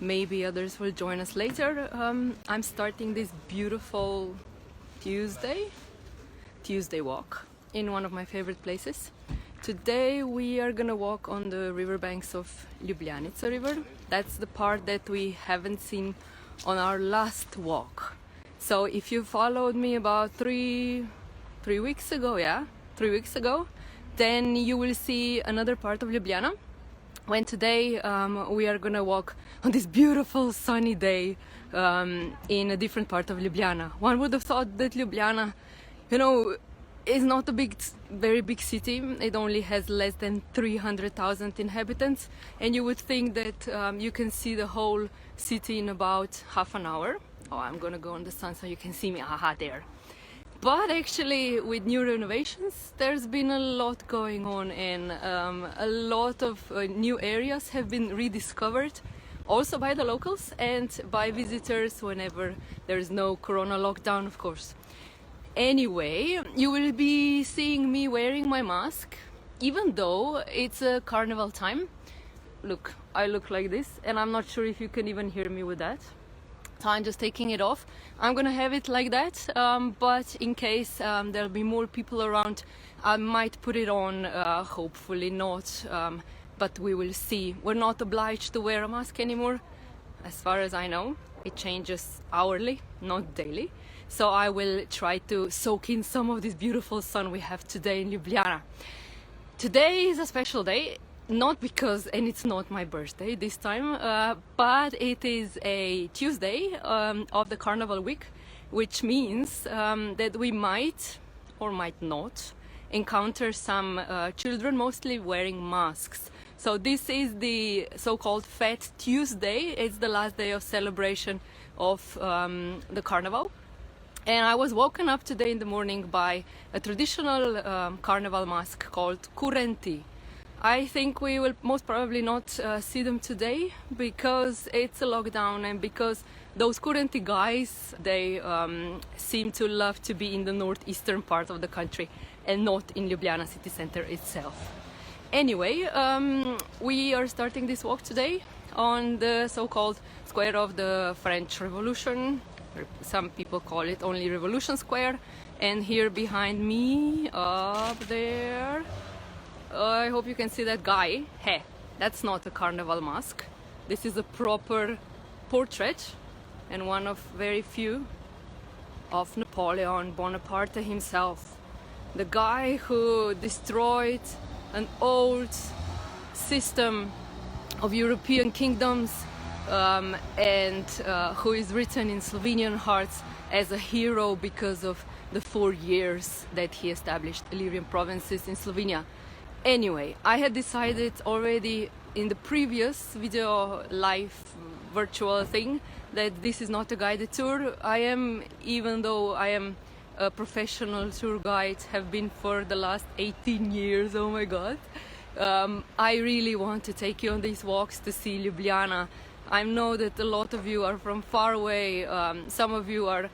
Maybe others will join us later. I'm starting this beautiful Tuesday walk in one of my favorite places. Today we are gonna walk on the riverbanks of Ljubljanica river. That's the part that we haven't seen on our last walk. So if you followed me about three weeks ago, then you will see another part of Ljubljana. When today we are gonna walk on this beautiful sunny day in a different part of Ljubljana. One would have thought that Ljubljana, is not a very big city. It only has less than 300,000 inhabitants, and you would think that you can see the whole city in about half an hour. Oh, I'm gonna go on the sun so you can see me. Aha, there. But actually, with new renovations, there's been a lot going on, and a lot of new areas have been rediscovered, also by the locals and by visitors whenever there's no corona lockdown, of course. Anyway, you will be seeing me wearing my mask, even though it's a carnival time. Look, I look like this, and I'm not sure if you can even hear me with that. So I'm just taking it off. I'm gonna have it like that, but in case there'll be more people around, I might put it on, hopefully not, but we will see. We're not obliged to wear a mask anymore, as far as I know. It changes hourly, not daily. So I will try to soak in some of this beautiful sun we have today in Ljubljana. Today is a special day. Not because, and it's not my birthday this time, but it is a Tuesday of the Carnival week, which means that we might or might not encounter some children mostly wearing masks. So this is the so-called Fat Tuesday. It's the last day of celebration of the Carnival. And I was woken up today in the morning by a traditional Carnival mask called kurenti. I think we will most probably not see them today because it's a lockdown, and because those kurenti guys, they seem to love to be in the northeastern part of the country and not in Ljubljana city center itself. Anyway, we are starting this walk today on the so-called Square of the French Revolution. Some people call it only Revolution Square. And here behind me, up there, I hope you can see that guy. Hey, that's not a carnival mask. This is a proper portrait, and one of very few, of Napoleon Bonaparte himself. The guy who destroyed an old system of European kingdoms, and who is written in Slovenian hearts as a hero because of the 4 years that he established Illyrian provinces in Slovenia. Anyway, I had decided already in the previous video live virtual thing that this is not a guided tour. Even though I am a professional tour guide, have been for the last 18 years, oh my god. I really want to take you on these walks to see Ljubljana. I know that a lot of you are from far away, some of you are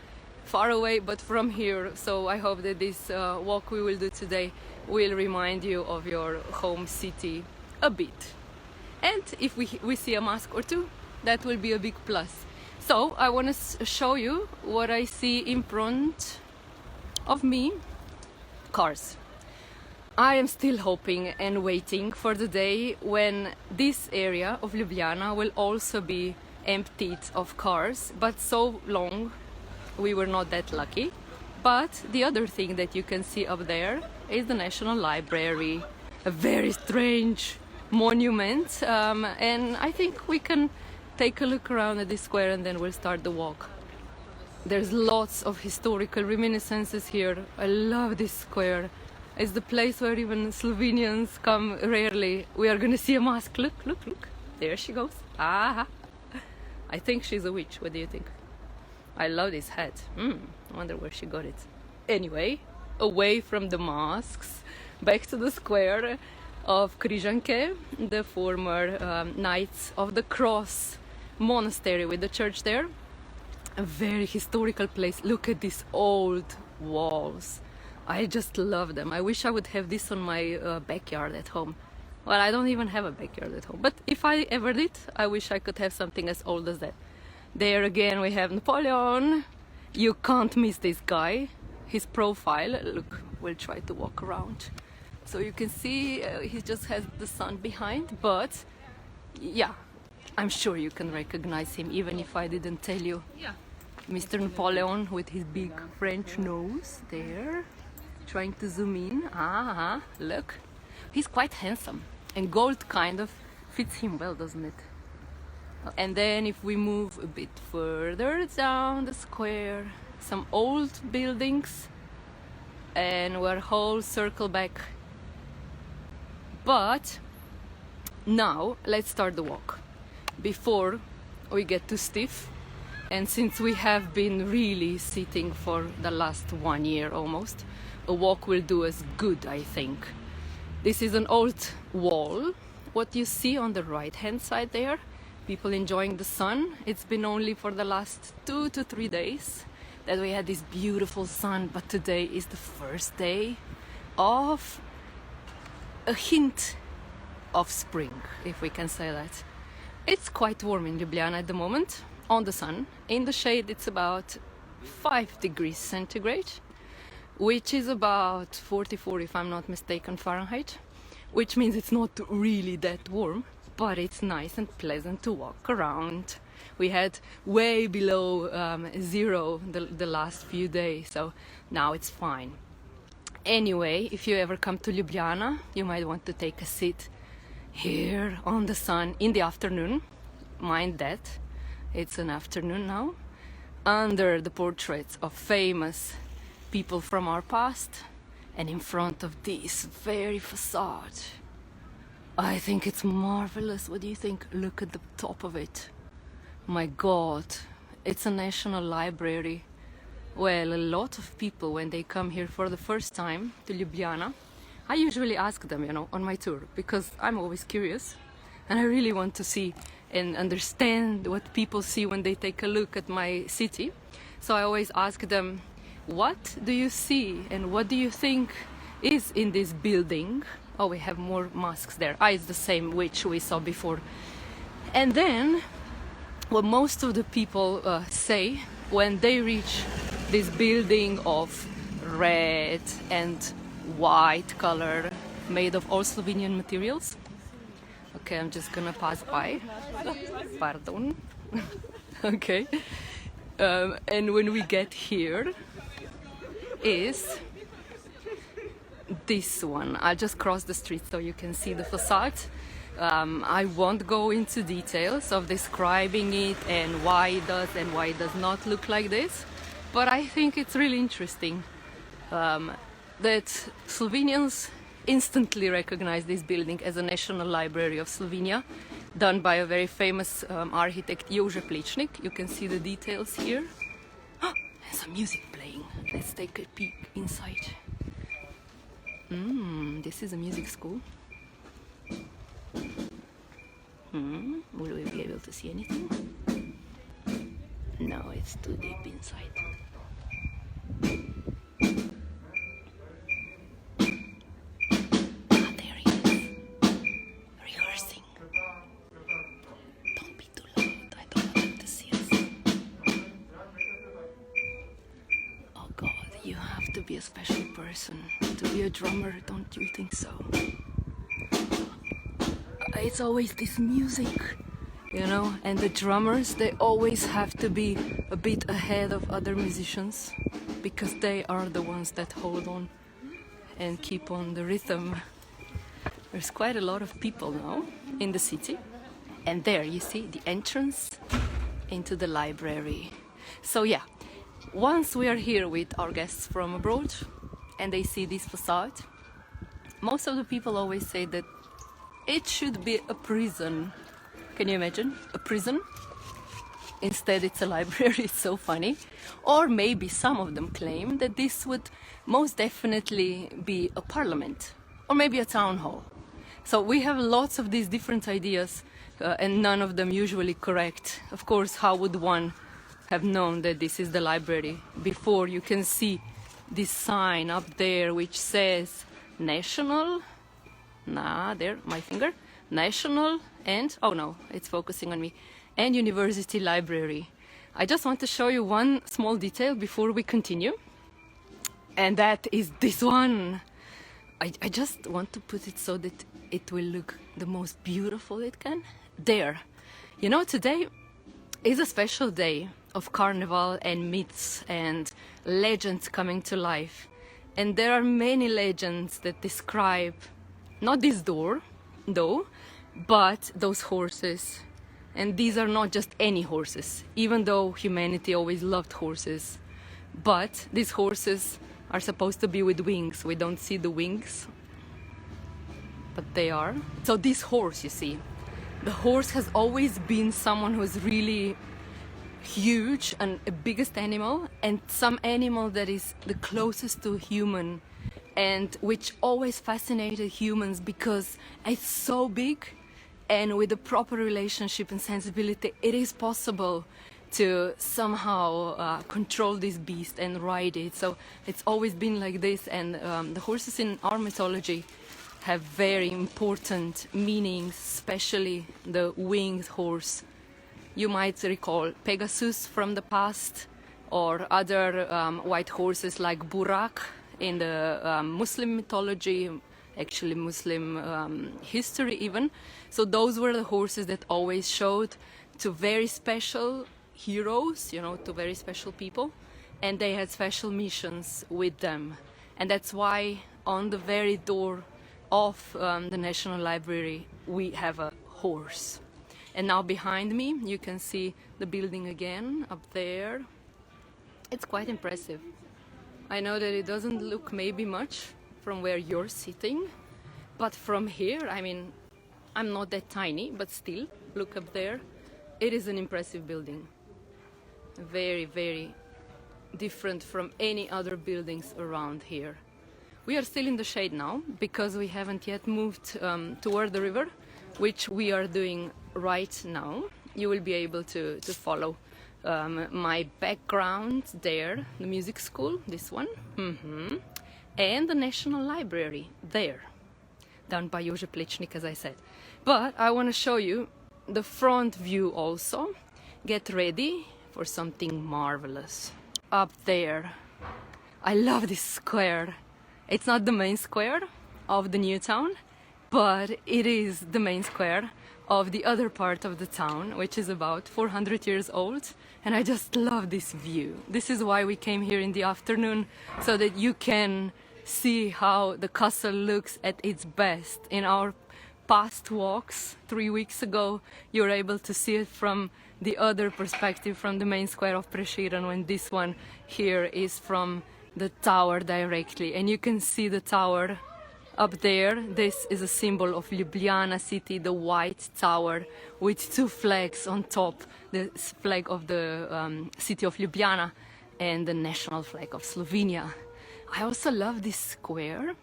far away but from here, so I hope that this walk we will do today will remind you of your home city a bit. And if we see a mask or two, that will be a big plus. So I want to show you what I see in front of me. Cars. I am still hoping and waiting for the day when this area of Ljubljana will also be emptied of cars, but so long we were not that lucky. But the other thing that you can see up there is the National Library, a very strange monument, and I think we can take a look around at this square and then we'll start the walk. There's lots of historical reminiscences here. I love this square. It's the place where even Slovenians come rarely. We are gonna see a mask. Look, look, look. There she goes. Aha! I think she's a witch. What do you think? I love this hat. I wonder where she got it. Anyway, away from the masks, back to the square of Križanke, the former Knights of the Cross monastery with the church there. A very historical place. Look at these old walls. I just love them. I wish I would have this on my backyard at home. Well, I don't even have a backyard at home, but if I ever did, I wish I could have something as old as that. There again we have Napoleon. You can't miss this guy. His profile, look, we'll try to walk around. So you can see he just has the sun behind, but yeah, I'm sure you can recognize him even if I didn't tell you. Yeah. Mr. Napoleon with his big French nose there, trying to zoom in. Look, he's quite handsome, and gold kind of fits him well, doesn't it? And then if we move a bit further down the square, some old buildings, and we're whole circle back. But now let's start the walk before we get too stiff. And since we have been really sitting for the last 1 year almost, a walk will do us good, I think. This is an old wall. What you see on the right hand side there, people enjoying the sun. It's been only for the last 2 to 3 days that we had this beautiful sun, but today is the first day of a hint of spring, if we can say that. It's quite warm in Ljubljana at the moment, on the sun. In the shade it's about 5 degrees centigrade, which is about 44, if I'm not mistaken, Fahrenheit, which means it's not really that warm, but it's nice and pleasant to walk around. We had way below 0 the last few days, so now it's fine. Anyway, if you ever come to Ljubljana, you might want to take a seat here on the sun in the afternoon. Mind that, it's an afternoon now, under the portraits of famous people from our past, and in front of this very facade. I think it's marvelous. What do you think? Look at the top of it. My God, it's a national library. Well, a lot of people, when they come here for the first time to Ljubljana, I usually ask them, you know, on my tour, because I'm always curious and I really want to see and understand what people see when they take a look at my city. So I always ask them, what do you see and what do you think is in this building? Oh, we have more masks there. It's the same which we saw before. And then what most of the people say when they reach this building of red and white color made of all Slovenian materials. Okay, I'm just gonna pass by. Pardon. Okay. And when we get here is this one. I'll just cross the street so you can see the facade. I won't go into details of describing it and why it does and why it does not look like this, but I think it's really interesting that Slovenians instantly recognize this building as a National Library of Slovenia, done by a very famous architect, Jože Plečnik. You can see the details here. There's some music playing. Let's take a peek inside. This is a music school. Will we be able to see anything? No, it's too deep inside. There he is. Rehearsing. Don't be too loud. I don't want them to see us. Oh God, you have to be a special person to be a drummer, don't you think so? It's always this music, you know, and the drummers, they always have to be a bit ahead of other musicians because they are the ones that hold on and keep on the rhythm. There's quite a lot of people now in the city, and there you see the entrance into the library. So yeah, once we are here with our guests from abroad and they see this facade, most of the people always say that it should be a prison. Can you imagine? A prison? Instead it's a library. It's so funny. Or maybe some of them claim that this would most definitely be a parliament or maybe a town hall. So we have lots of these different ideas and none of them usually correct. Of course, how would one have known that this is the library before you can see this sign up there which says National there, my finger, National and, oh no, it's focusing on me, and University Library. I just want to show you one small detail before we continue, and that is this one. I just want to put it so that it will look the most beautiful it can. There. You know, today is a special day of carnival and myths and legends coming to life. And there are many legends that describe not this door, though, but those horses. And these are not just any horses, even though humanity always loved horses. But these horses are supposed to be with wings. We don't see the wings, but they are. So this horse, you see, the horse has always been someone who's really huge and a biggest animal, and some animal that is the closest to a human, and which always fascinated humans because it's so big, and with a proper relationship and sensibility it is possible to somehow control this beast and ride it. So it's always been like this, and the horses in our mythology have very important meanings, especially the winged horse. You might recall Pegasus from the past, or other white horses like Burak in the Muslim mythology, actually Muslim history even. So those were the horses that always showed to very special heroes, you know, to very special people, and they had special missions with them. And that's why on the very door of the National Library we have a horse. And now behind me you can see the building again up there. It's quite impressive. I know that it doesn't look maybe much from where you're sitting, but from here, I mean, I'm not that tiny, but still, look up there. It is an impressive building. Very, very different from any other buildings around here. We are still in the shade now because we haven't yet moved toward the river, which we are doing right now. You will be able to follow my background there, the music school, this one, and the National Library there, down by Jože Plečnik, as I said. But I want to show you the front view also. Get ready for something marvelous. Up there, I love this square. It's not the main square of the new town, but it is the main square of the other part of the town, which is about 400 years old, and I just love this view. This is why we came here in the afternoon, so that you can see how the castle looks at its best. In our past walks 3 weeks ago, you were able to see it from the other perspective, from the main square of Prešeren, and this one here is from the tower directly, and you can see the tower up there. This is a symbol of Ljubljana city, the white tower with two flags on top, the flag of the city of Ljubljana and the national flag of Slovenia. I also love this square.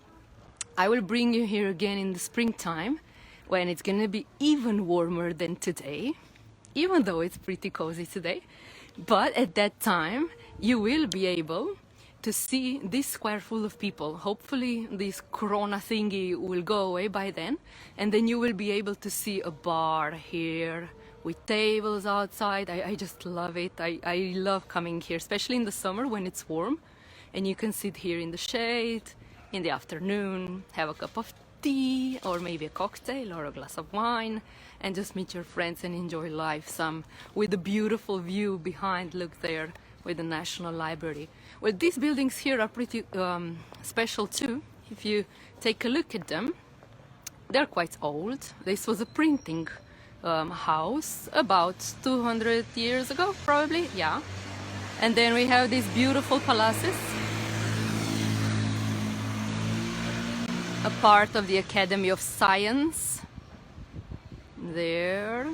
I will bring you here again in the springtime when it's gonna be even warmer than today, even though it's pretty cozy today. But at that time you will be able to see this square full of people. Hopefully this corona thingy will go away by then, and then you will be able to see a bar here with tables outside. I just love it. I love coming here, especially in the summer when it's warm, and you can sit here in the shade in the afternoon, have a cup of tea or maybe a cocktail or a glass of wine, and just meet your friends and enjoy life some with the beautiful view behind. Look there, with the National Library. Well, these buildings here are pretty special too. If you take a look at them, they're quite old. This was a printing house about 200 years ago, probably, yeah. And then we have these beautiful palaces, a part of the Academy of Science there.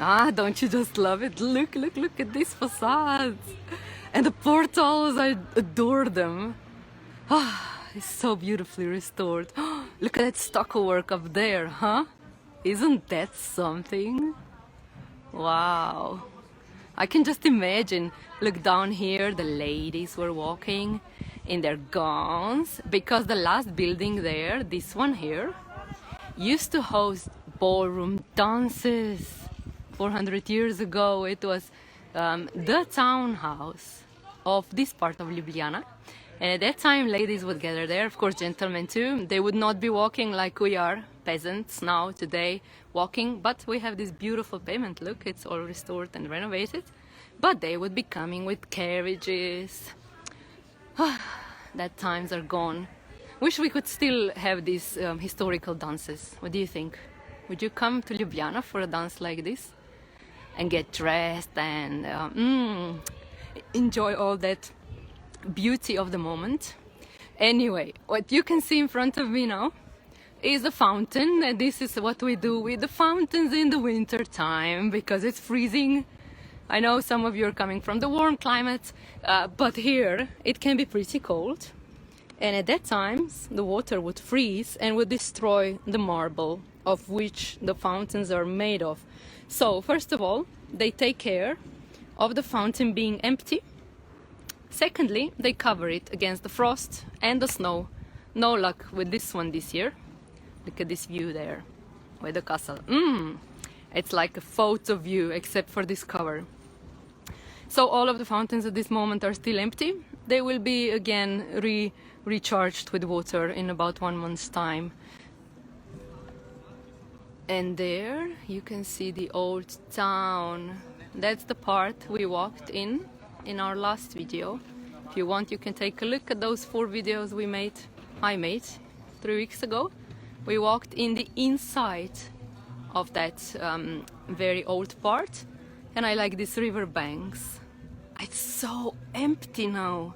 Ah, don't you just love it? Look at these facades. And the portals, I adore them. Ah, it's so beautifully restored. Look at that stucco work up there, huh? Isn't that something? Wow. I can just imagine. Look down here, the ladies were walking in their gowns, because the last building there, this one here, used to host ballroom dances. 400 years ago, it was the townhouse of this part of Ljubljana. And at that time, ladies would gather there, of course, gentlemen too. They would not be walking like we are, peasants now, today, walking. But we have this beautiful pavement, look, it's all restored and renovated. But they would be coming with carriages. That times are gone. Wish we could still have these historical dances. What do you think? Would you come to Ljubljana for a dance like this? And get dressed and enjoy all that beauty of the moment. Anyway, what you can see in front of me now is a fountain, and this is what we do with the fountains in the winter time because it's freezing. I know some of you are coming from the warm climate, but here it can be pretty cold, and at that times the water would freeze and would destroy the marble of which the fountains are made of. So first of all, they take care of the fountain being empty. Secondly, they cover it against the frost and the snow. No luck with this one this year. Look at this view there with the castle. It's like a photo view except for this cover. So all of the fountains at this moment are still empty. They will be again recharged with water in about 1 month's time. And there you can see the old town. That's the part we walked in our last video. If you want, you can take a look at those 4 videos I made 3 weeks ago. We walked in the inside of that very old part, and I like this Riverbanks. It's so empty now.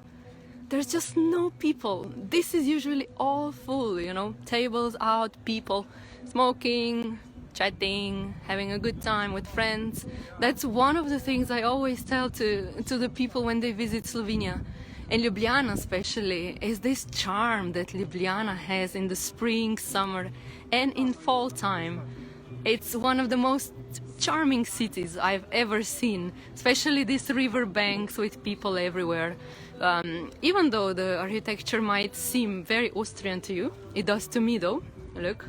There's just no people. This is usually all full, you know, tables out, people smoking, chatting, having a good time with friends. That's one of the things I always tell to the people when they visit Slovenia. And Ljubljana especially is this charm that Ljubljana has in the spring, summer and in fall time. It's one of the most charming cities I've ever seen, especially these riverbanks with people everywhere. Even though the architecture might seem very Austrian to you, it does to me though. Look,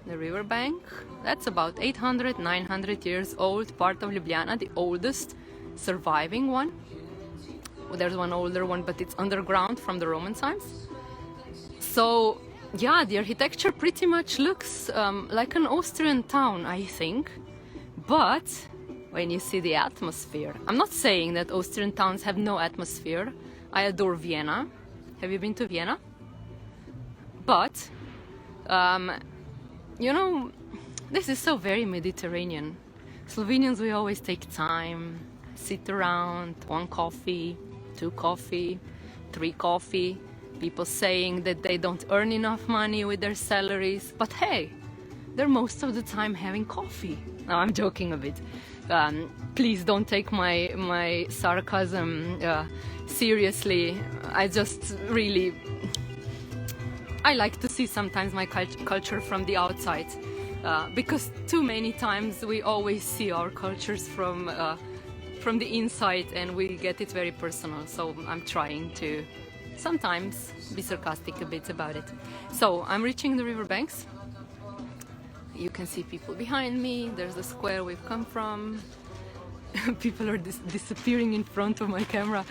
the riverbank, that's about 800-900 years old, part of Ljubljana, the oldest surviving one. There's one older one, but it's underground from the Roman times. So yeah, the architecture pretty much looks like an Austrian town, I think. But when you see the atmosphere, I'm not saying that Austrian towns have no atmosphere. I adore Vienna. Have you been to Vienna? But you know, this is so very Mediterranean. Slovenians, we always take time, sit around, 1 coffee, 2 coffee, 3 coffee. People saying that they don't earn enough money with their salaries, but hey, they're most of the time having coffee. No, I'm joking a bit. Please don't take my sarcasm seriously. I just really, I like to see sometimes my culture from the outside, because too many times we always see our cultures from the inside and we get it very personal. So I'm trying to sometimes be sarcastic a bit about it. So I'm reaching the riverbanks. You can see people behind me. There's the square we've come from. People are disappearing in front of my camera.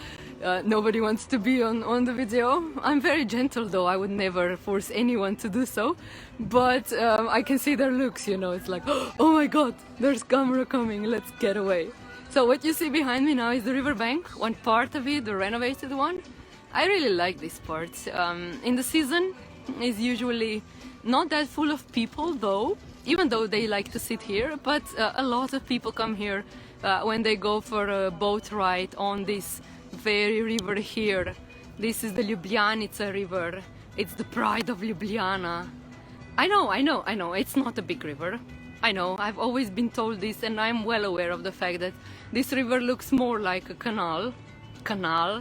Nobody wants to be on the video. I'm very gentle though, I would never force anyone to do so. But I can see their looks, you know, it's like, oh my god, there's camera coming, let's get away. So what you see behind me now is the riverbank, one part of it, the renovated one. I really like this part. In the season, it's usually not that full of people though, even though they like to sit here, but a lot of people come here when they go for a boat ride on this very river here. This is the Ljubljanica river. It's the pride of Ljubljana. I know, it's not a big river. I know, I've always been told this, and I'm well aware of the fact that this river looks more like a canal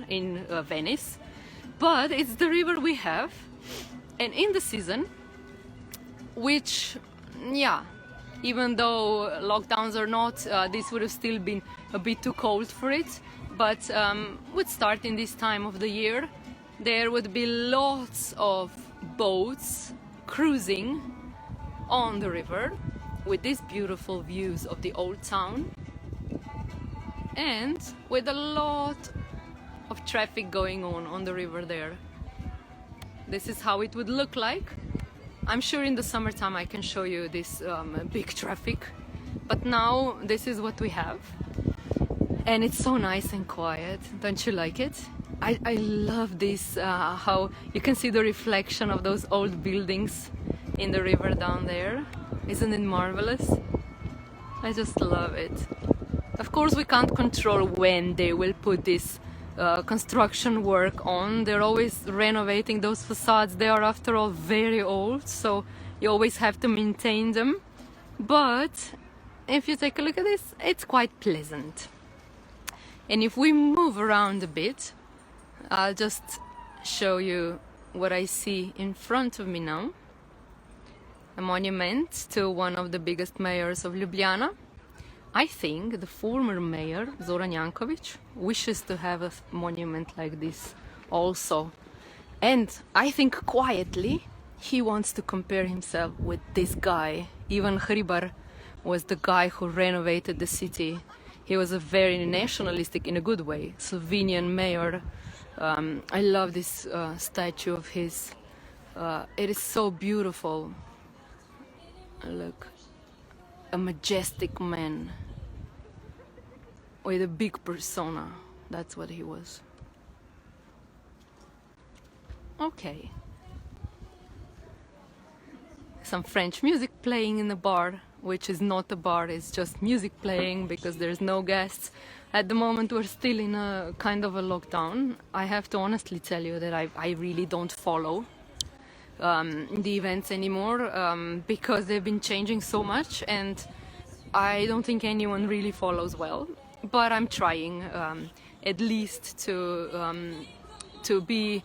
in Venice, but it's the river we have. And in the season, which, yeah, even though lockdowns or not, this would have still been a bit too cold for it, but would start in this time of the year. There would be lots of boats cruising on the river with these beautiful views of the old town and with a lot of traffic going on the river there. This is how it would look like. I'm sure in the summertime I can show you this big traffic, but now this is what we have. And it's so nice and quiet, don't you like it? I love this, how you can see the reflection of those old buildings in the river down there. Isn't it marvelous? I just love it. Of course we can't control when they will put this construction work on. They're always renovating those facades. They are after all very old, so you always have to maintain them. But if you take a look at this, it's quite pleasant. And if we move around a bit, I'll just show you what I see in front of me now. A monument to one of the biggest mayors of Ljubljana. I think the former mayor, Zoran Jankovic, wishes to have a monument like this also. And I think quietly he wants to compare himself with this guy. Ivan Hribar was the guy who renovated the city. He was a very nationalistic, in a good way, Slovenian mayor. I love this statue of his. It is so beautiful. Look, a majestic man with a big persona. That's what he was. Okay. Some French music playing in the bar, which is not a bar, it's just music playing because there's no guests. At the moment we're still in a kind of a lockdown. I have to honestly tell you that I really don't follow the events anymore because they've been changing so much and I don't think anyone really follows well. But I'm trying at least to be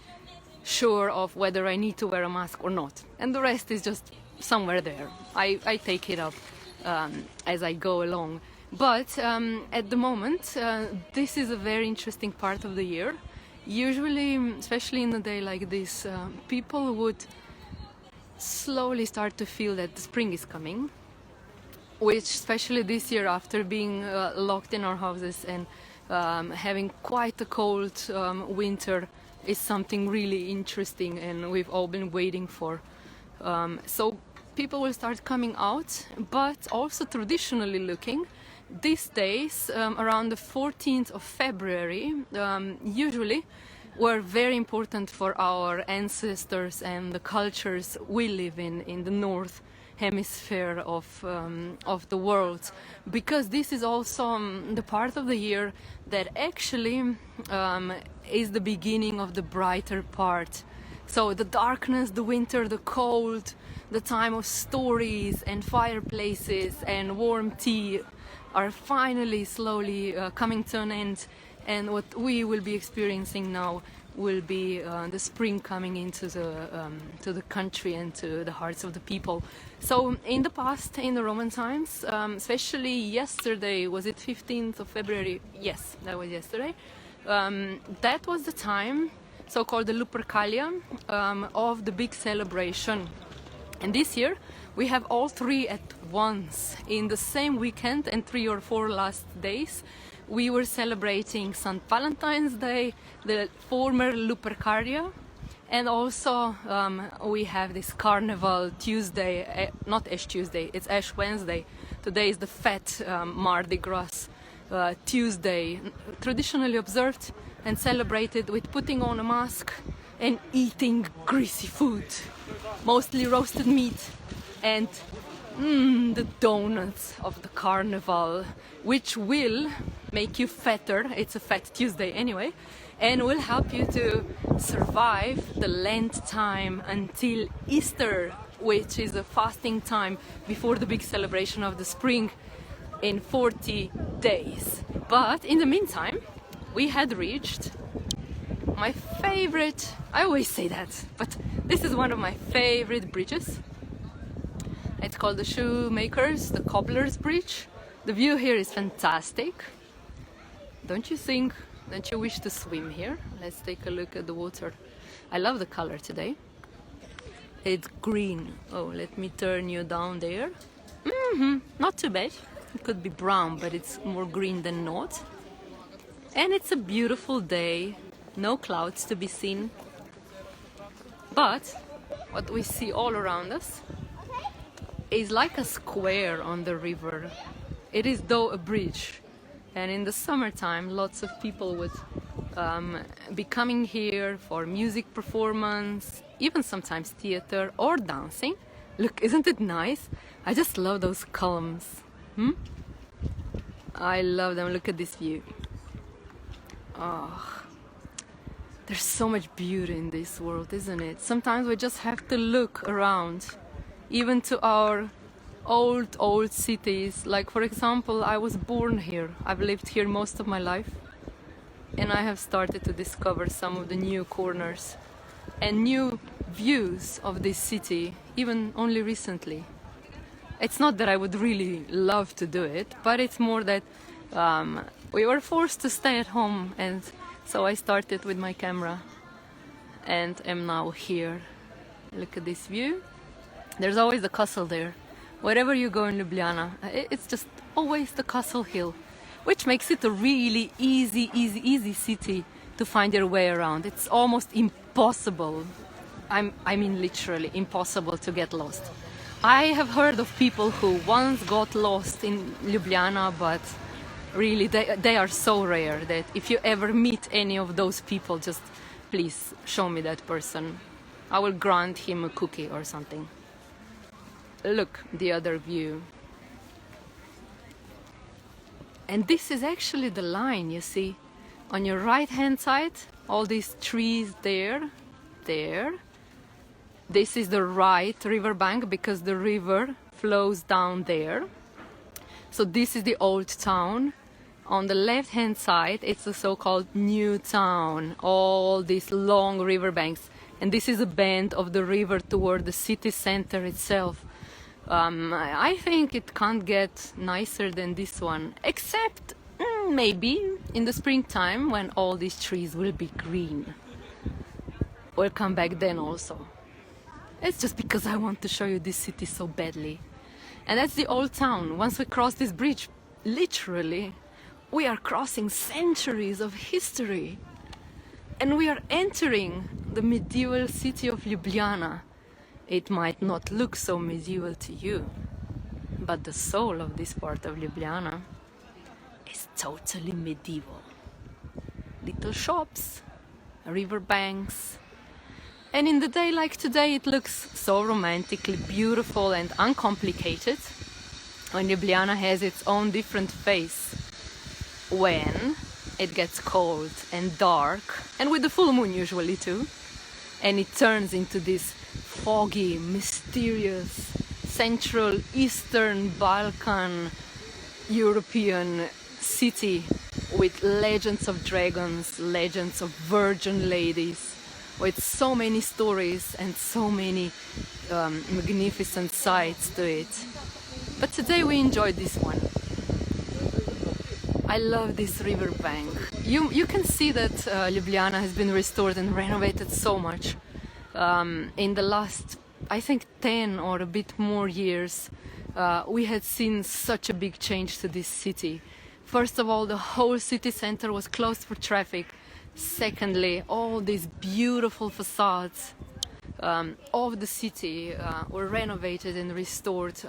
sure of whether I need to wear a mask or not. And the rest is just somewhere there. I take it up as I go along. But at the moment, this is a very interesting part of the year. Usually, especially in a day like this, people would slowly start to feel that the spring is coming, which especially this year, after being locked in our houses and having quite a cold winter, is something really interesting and we've all been waiting for. So people will start coming out, but also traditionally looking, these days, around the 14th of February, usually were very important for our ancestors and the cultures we live in the north hemisphere of the world, because this is also the part of the year that actually is the beginning of the brighter part. So the darkness, the winter, the cold, the time of stories and fireplaces and warm tea are finally slowly coming to an end, and what we will be experiencing now will be the spring coming into the country and to the hearts of the people. So in the past, in the Roman times, especially yesterday, was it 15th of February? Yes, that was yesterday. That was the time, so-called the Lupercalia, of the big celebration. And this year we have all three at once in the same weekend, and 3 or 4 last days. We were celebrating St. Valentine's Day, the former Lupercalia, and also we have this Carnival Tuesday, not Ash Tuesday, it's Ash Wednesday. Today is the Fat Mardi Gras Tuesday, traditionally observed and celebrated with putting on a mask and eating greasy food, mostly roasted meat, and the donuts of the carnival, which will make you fatter. It's a Fat Tuesday anyway, and will help you to survive the Lent time until Easter, which is a fasting time before the big celebration of the spring in 40 days. But in the meantime, we had reached my favorite, I always say that, but this is one of my favorite bridges. It's called the Shoemakers, the Cobbler's Bridge. The view here is fantastic. Don't you think that you wish to swim here? Let's take a look at the water. I love the color today. It's green. Oh, let me turn you down there. Not too bad. It could be brown, but it's more green than not. And it's a beautiful day. No clouds to be seen. But what we see all around us is like a square on the river. It is though a bridge. And in the summertime, lots of people would be coming here for music performance, even sometimes theater or dancing. Look, isn't it nice? I just love those columns. I love them. Look at this view. Oh, there's so much beauty in this world, isn't it? Sometimes we just have to look around, even to our old cities. Like, for example, I was born here. I've lived here most of my life, and I have started to discover some of the new corners and new views of this city, even only recently. It's not that I would really love to do it, but it's more that we were forced to stay at home, and so I started with my camera and am now here. Look at this view. There's always a castle there. Wherever you go in Ljubljana, it's just always the castle hill, which makes it a really easy city to find your way around. It's almost impossible. I mean literally impossible to get lost. I have heard of people who once got lost in Ljubljana, but really they are so rare that if you ever meet any of those people, just please show me that person. I will grant him a cookie or something. Look, the other view. And this is actually the line, you see. On your right hand side, all these trees there. This is the right riverbank because the river flows down there. So this is the old town. On the left hand side, it's the so-called new town. All these long riverbanks. And this is a bend of the river toward the city center itself. I think it can't get nicer than this one, except maybe in the springtime when all these trees will be green. We'll come back then also. It's just because I want to show you this city so badly. And that's the old town. Once we cross this bridge, literally, we are crossing centuries of history. And we are entering the medieval city of Ljubljana. It might not look so medieval to you, but the soul of this part of Ljubljana is totally medieval. Little shops, riverbanks, and in the day like today it looks so romantically beautiful and uncomplicated, when Ljubljana has its own different face. When it gets cold and dark, and with the full moon usually too, and it turns into this foggy, mysterious, Central Eastern Balkan European city with legends of dragons, legends of virgin ladies, with so many stories and so many magnificent sights to it. But today we enjoyed this one. I love this riverbank. You can see that Ljubljana has been restored and renovated so much. In the last, I think 10 or a bit more years, we had seen such a big change to this city. First of all, the whole city center was closed for traffic. Secondly, all these beautiful facades of the city were renovated and restored.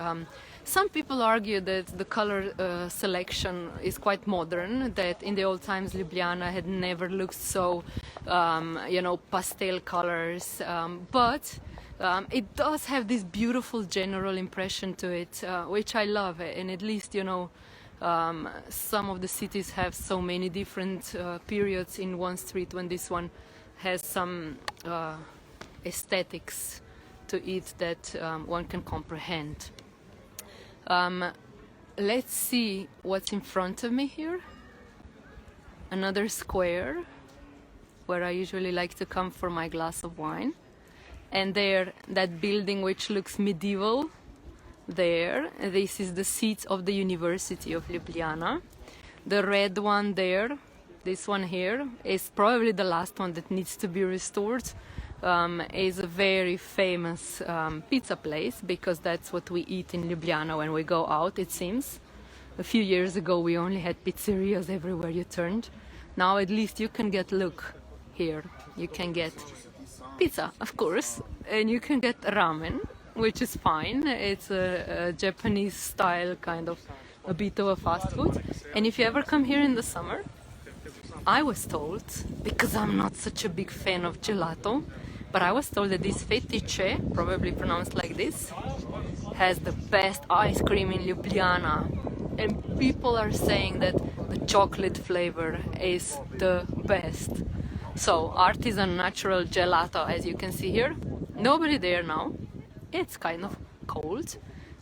Some people argue that the color selection is quite modern, that in the old times Ljubljana had never looked so, pastel colors, but it does have this beautiful general impression to it, which I love, and at least, some of the cities have so many different periods in one street, when this one has some aesthetics to it that one can comprehend. Let's see what's in front of me here. Another square where I usually like to come for my glass of wine. And there, that building which looks medieval, there, this is the seat of the University of Ljubljana. The red one there, this one here, is probably the last one that needs to be restored. is a very famous pizza place, because that's what we eat in Ljubljana when we go out, it seems. A few years ago we only had pizzerias everywhere you turned. Now at least you can get, look here, you can get pizza, of course, and you can get ramen, which is fine. It's a Japanese style, kind of a bit of a fast food. And if you ever come here in the summer, I was told, because I'm not such a big fan of gelato, but I was told that this fetice, probably pronounced like this, has the best ice cream in Ljubljana. And people are saying that the chocolate flavor is the best. So, artisan natural gelato, as you can see here. Nobody there now. It's kind of cold,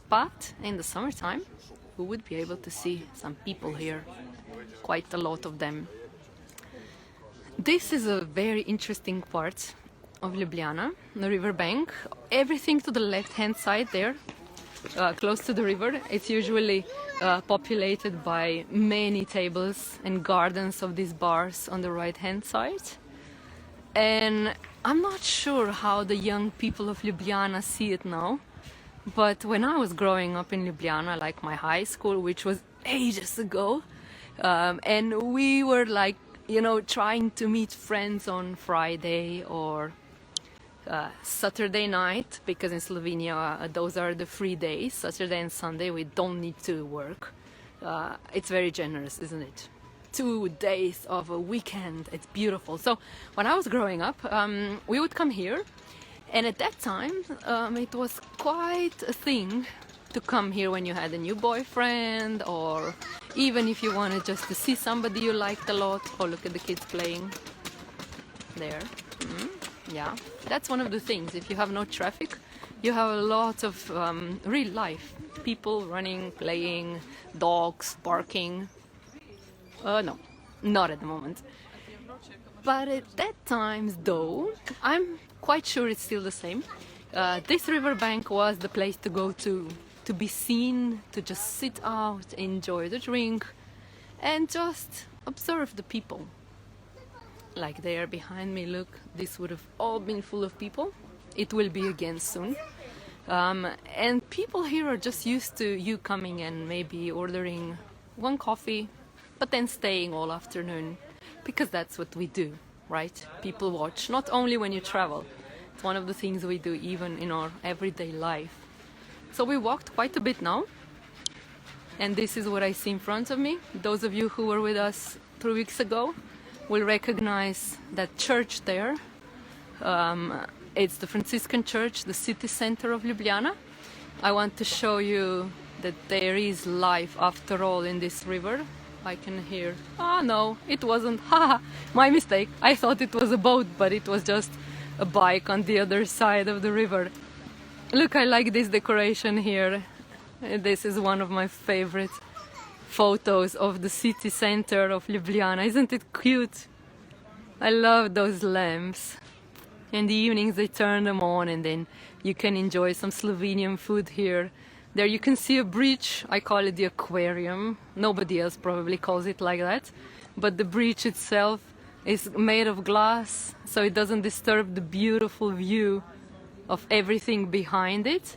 but in the summertime we would be able to see some people here. Quite a lot of them. This is a very interesting part of Ljubljana, the riverbank. Everything to the left-hand side there, close to the river, it's usually populated by many tables and gardens of these bars on the right-hand side. And I'm not sure how the young people of Ljubljana see it now, but when I was growing up in Ljubljana, like my high school, which was ages ago, and we were like, you know, trying to meet friends on Friday or Saturday night, because in Slovenia those are the free days. Saturday and Sunday we don't need to work. It's very generous, isn't it? 2 days of a weekend, it's beautiful. So when I was growing up, we would come here, and at that time it was quite a thing to come here when you had a new boyfriend, or even if you wanted just to see somebody you liked a lot. Oh, look at the kids playing there. Yeah, that's one of the things. If you have no traffic, you have a lot of real life. People running, playing, dogs barking. No, not at the moment. But at that time, though, I'm quite sure it's still the same. This riverbank was the place to go to be seen, to just sit out, enjoy the drink, and just observe the people. Like there behind me, look, this would have all been full of people. It will be again soon. And people here are just used to you coming and maybe ordering one coffee, but then staying all afternoon, because that's what we do, right? People watch, not only when you travel. It's one of the things we do even in our everyday life. So we walked quite a bit now, and this is what I see in front of me. Those of you who were with us 3 weeks ago will recognize that church there. It's the Franciscan church, the city center of Ljubljana. I want to show you that there is life after all in this river. I can hear, no, it wasn't, my mistake. I thought it was a boat, but it was just a bike on the other side of the river. Look, I like this decoration here. This is one of my favorite photos of the city center of Ljubljana. Isn't it cute? I love those lamps. In the evenings they turn them on, and then you can enjoy some Slovenian food here. There you can see a bridge. I call it the aquarium. Nobody else probably calls it like that. But the bridge itself is made of glass, so it doesn't disturb the beautiful view of everything behind it.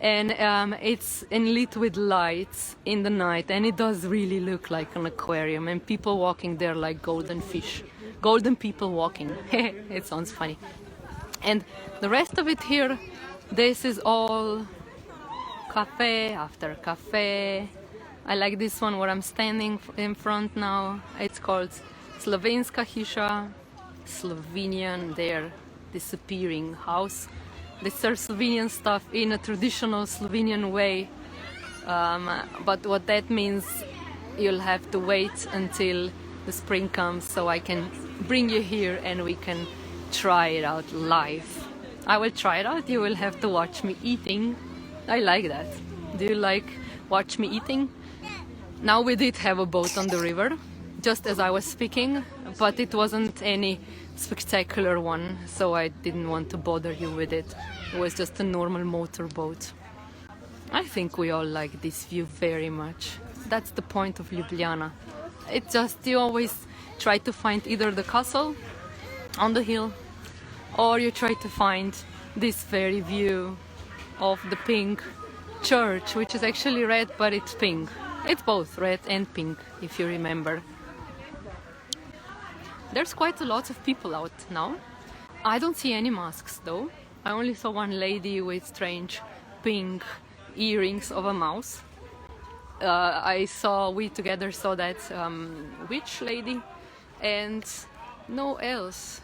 And it's lit with lights in the night, and it does really look like an aquarium, and people walking there like golden fish. Golden people walking. It sounds funny. And the rest of it here, this is all cafe after cafe. I like this one where I'm standing in front now. It's called Slovenska hiša, Slovenian, their disappearing house. They serve Slovenian stuff in a traditional Slovenian way, but what that means, you'll have to wait until the spring comes so I can bring you here and we can try it out live. I will try it out, you will have to watch me eating. I like that. Do you like watch me eating? Now we did have a boat on the river, just as I was speaking, but it wasn't any spectacular one, so I didn't want to bother you with it. It was just a normal motorboat. I think we all like this view very much. That's the point of Ljubljana. It's just you always try to find either the castle on the hill or you try to find this very view of the pink church, which is actually red, but it's pink. It's both red and pink, if you remember. There's quite a lot of people out now. I don't see any masks though. I only saw one lady with strange pink earrings of a mouse. We together saw that witch lady, and no else.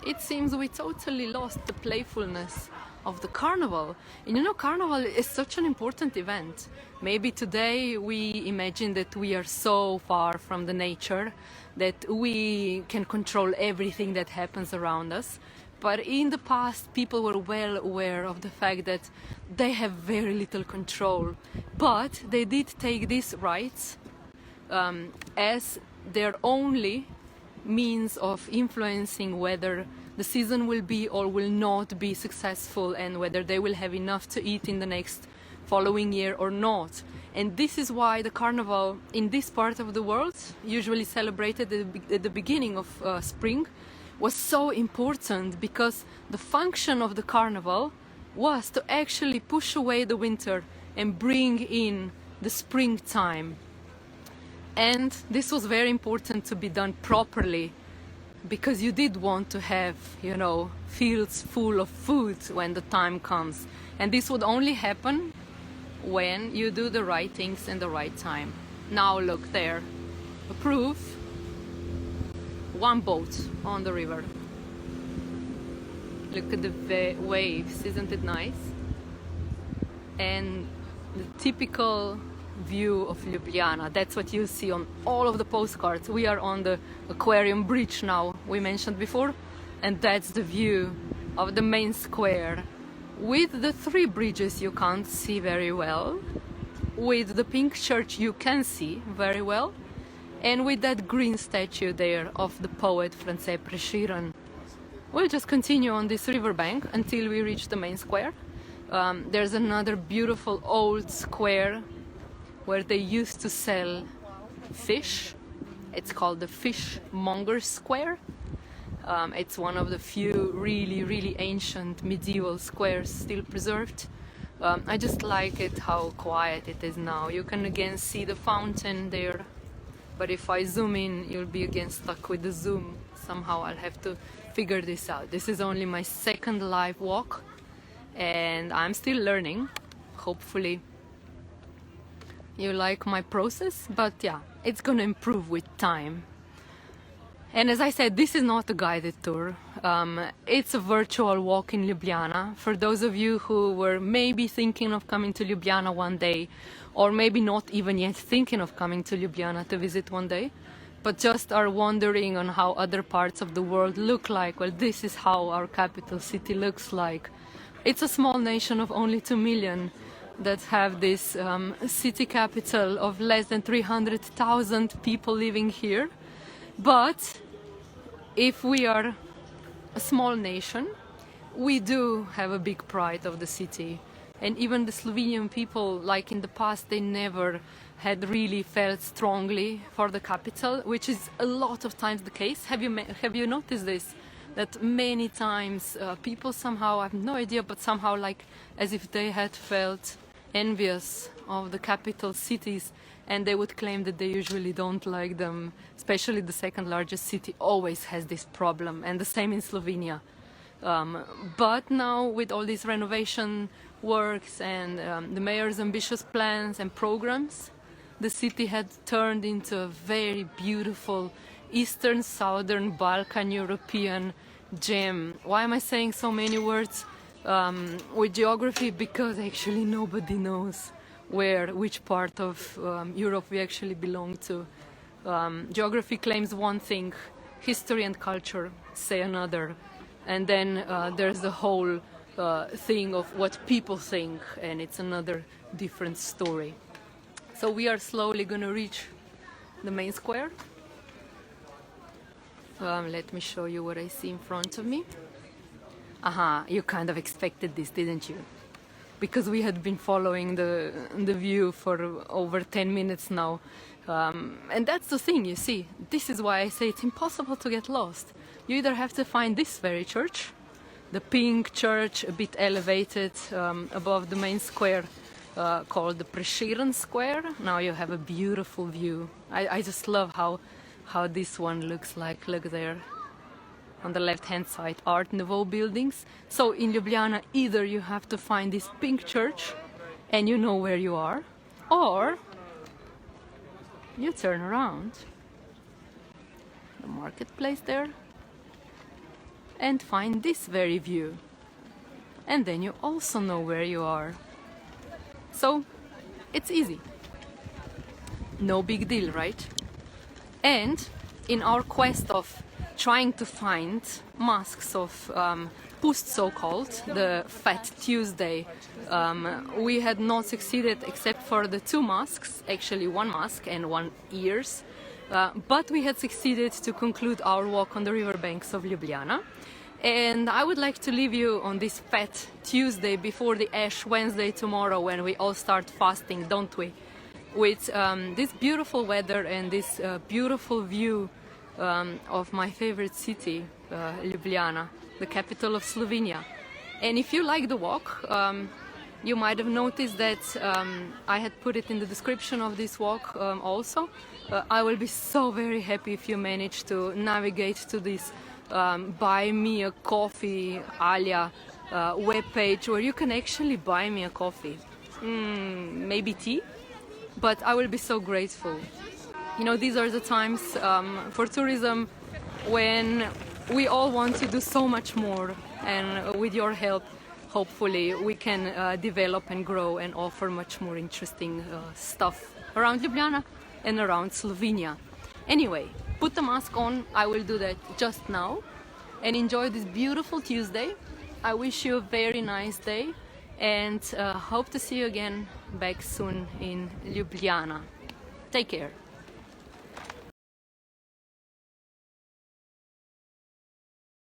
It seems we totally lost the playfulness of the carnival. And you know, carnival is such an important event. Maybe today we imagine that we are so far from the nature that we can control everything that happens around us. But in the past, people were well aware of the fact that they have very little control. But they did take these rites as their only means of influencing whether the season will be or will not be successful, and whether they will have enough to eat in the next following year or not. And this is why the carnival in this part of the world, usually celebrated at the beginning of spring, was so important, because the function of the carnival was to actually push away the winter and bring in the springtime. And this was very important to be done properly, because you did want to have, you know, fields full of food when the time comes. And this would only happen when you do the right things in the right time. Now look there, a proof. One boat on the river. Look at the waves, isn't it nice? And the typical view of Ljubljana, that's what you see on all of the postcards. We are on the aquarium bridge now, we mentioned before, and that's the view of the main square. With the three bridges you can't see very well, with the pink church you can see very well, and with that green statue there of the poet Frances Preschiren. We'll just continue on this riverbank until we reach the main square. There's another beautiful old square where they used to sell fish. It's called the Fishmonger Square. It's one of the few really ancient medieval squares still preserved. I just like it how quiet it is now. You can again see the fountain there, but if I zoom in, you'll be again stuck with the zoom. Somehow I'll have to figure this out. This is only my second live walk, and I'm still learning. Hopefully you like my process, but yeah, it's gonna improve with time. And as I said, this is not a guided tour. It's a virtual walk in Ljubljana. For those of you who were maybe thinking of coming to Ljubljana one day, or maybe not even yet thinking of coming to Ljubljana to visit one day, but just are wondering on how other parts of the world look like, well, this is how our capital city looks like. It's a small nation of only 2 million that have this city capital of less than 300,000 people living here. But if we are a small nation, we do have a big pride of the city. And even the Slovenian people, like in the past, they never had really felt strongly for the capital, which is a lot of times the case. Have you noticed this? That many times people somehow, I have no idea, but somehow like as if they had felt envious of the capital cities, and they would claim that they usually don't like them. Especially the second largest city always has this problem, and the same in Slovenia. But now with all these renovation works and the mayor's ambitious plans and programs, the city had turned into a very beautiful Eastern, Southern, Balkan, European gem. Why am I saying so many words with geography? Because actually nobody knows which part of Europe we actually belong to. Geography claims one thing, history and culture say another, and then there's the whole thing of what people think, and it's another different story. So we are slowly gonna reach the main square. Let me show you what I see in front of me. Aha, you kind of expected this, didn't you? Because we had been following the view for over 10 minutes now. And that's the thing, you see. This is why I say it's impossible to get lost. You either have to find this very church, the pink church, a bit elevated above the main square, called the Prešeren Square. Now you have a beautiful view. I just love how this one looks like. Look there. On the left-hand side, Art Nouveau buildings. So in Ljubljana, either you have to find this pink church and you know where you are, or you turn around, the marketplace there, and find this very view. And then you also know where you are. So it's easy. No big deal, right? And in our quest of trying to find masks of Pust, so-called, the Fat Tuesday, we had not succeeded except for the 2 masks, actually 1 mask and 1 ears, but we had succeeded to conclude our walk on the riverbanks of Ljubljana. And I would like to leave you on this Fat Tuesday before the Ash Wednesday tomorrow, when we all start fasting, don't we? With this beautiful weather and this beautiful view of my favorite city, Ljubljana, the capital of Slovenia. And if you like the walk, you might have noticed that I had put it in the description of this walk also. I will be so very happy if you manage to navigate to this Buy Me a Coffee Alia webpage, where you can actually buy me a coffee, maybe tea, but I will be so grateful. You know, these are the times for tourism when we all want to do so much more, and with your help, hopefully, we can develop and grow and offer much more interesting stuff around Ljubljana and around Slovenia. Anyway, put the mask on. I will do that just now, and enjoy this beautiful Tuesday. I wish you a very nice day, and hope to see you again back soon in Ljubljana. Take care.